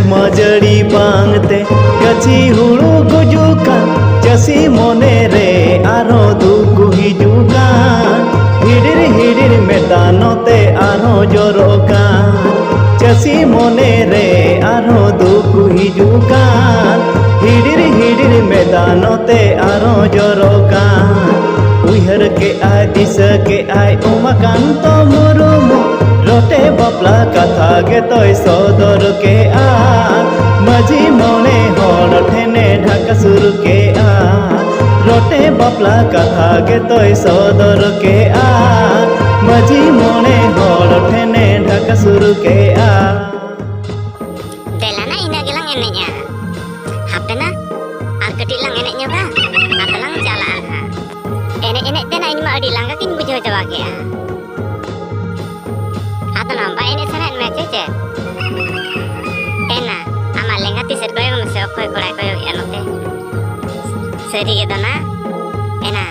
सेरमा जड़ी बांगते गची हुड़ू गुजुकान चसी मोने रे आरो दुकु हिजुकान हिडिर हिडिर मेदानोते आरो जोरोकान चसी मोने रे आरो दुकु हिजुकान हिडिर हिडिर मेदानोते आरो जोरोकान उहर के आय दिस के आय उमाकांतो मुरुमु रोटे बापला कथा गे तोय सदर के आ मजी मोने हर ठेने ढाका सुर के आ रोटे बापला कथा गे तोय सदर के आ मजी मोने हर ठेने ढाका सुर के आ देलाना ina gelang eneknya hapena ar kecil lang eneknya ba adalang jalan ha enek-enek tena ini mah adi langga kin bujau jawa ke atau nambah ini sana mece ena ama lenga ti sergoy ngam se okoy koy enote seri gitu na ena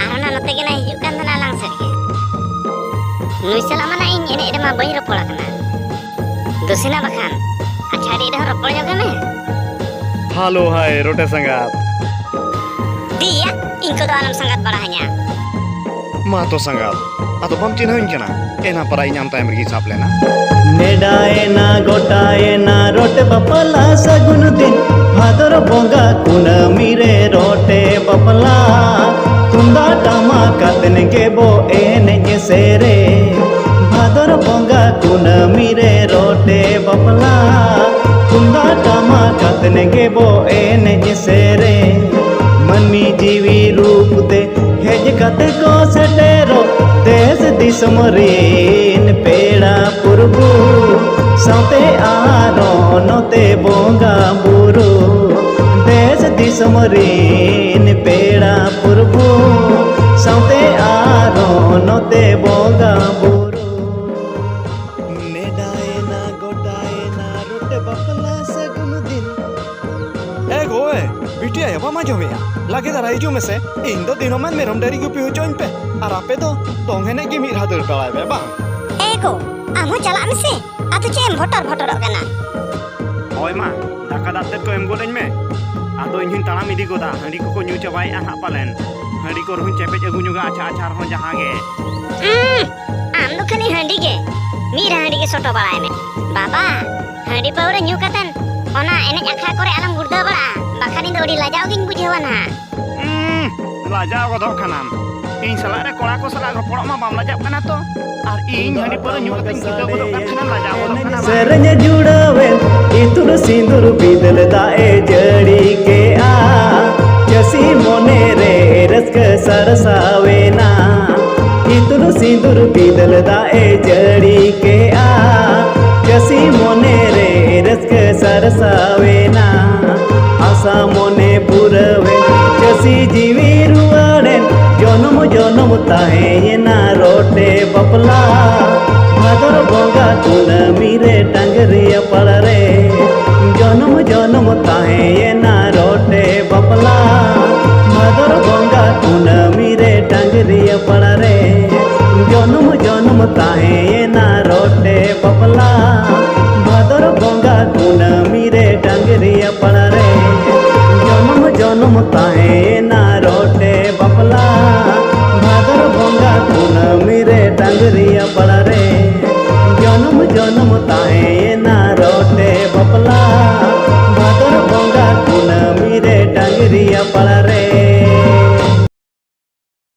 arona note gena hijuk kan tana lang seri nui selama na ini enek dema bayi ropol kana dosina bakan achadi dah ropol juga me halo hai rote sangat dia ingko do alam sangat parahnya ma to sangat atau bam cinahin kana ena parai nyam time rigi sap lena नेडाएना गोटाएना रोटे बपला सगुन दिन भादर बोंगा कुनमी रे रोटे बपला तुंदा टामा कातन के बो एने सेरे भादर बोंगा कुनमी रे रोटे बपला तुंदा टामा कातन के बो एने सेरे मनी जीवी रूप दे हेज कते को सेटेरो देश दिसम रेन पेड़ा पुरबू साते आरो नोते बोंगा बुरु देश दिसम रेन पेड़ा पुरबू साते आरो नोते बोंगा बुरु नेडाएना गोटाएना रोटे बपला सगुन दिन ए गोए बिटिया या बा जो मेया lagi darah hijau mese, indo dinoman merom dari gupi hujan pe, arape do, dong hene gimi hadir pelai be bang. ego amu jalan mese atu cem votor kana Oi ma, daka dater ko em goleñ me, ado inhin tanam idi goda, handi ko nyu cabai an hapalen, handi ko rohin cepet agu juga acar hon jahage. am do khani handi ge, mira handi ge soto balai me, baba, handi paura nyu katan, ona enek akha kore alam gurda bala, bakhan indo odi lajau gin bujewan ha. Lajau godok kanam, ing salah re kola ko salah ropolok ma bam lajap kana to, ar ing handi paura nyu katan kita godok kan lajau godok kana. सरने जुड़ावे इतुर सिंदूर बिदल दाए जड़ी के आ जसी मोने रे rusk सरसावे ना इतुर सिंदूर बिदल दाए जड़ी के आ जसी मोने रे रस्क सरसावे ना आशा मोने पुरवे जसी जीवी रुआड़े जनम जनम ताहे ना रोटे बपला भादर बोंगा कुनमी रे टंगरिया पड़ रे जनम जनम ताहे ना रोटे बपला भादर बोंगा कुनमी रे टंगरिया पड़ रे जनम जनम ताहे ना रोटे बपला भादर बोंगा कुनमी रे टंगरिया पड़ रे जनम जनम ताहे ना रोटे बपला भादर बोंगा कुनमी रे टंगरिया पड़ रे जनम जनम ताहे ना रोटे बपला भादर बोंगा कुनमी रे टंगरिया पड़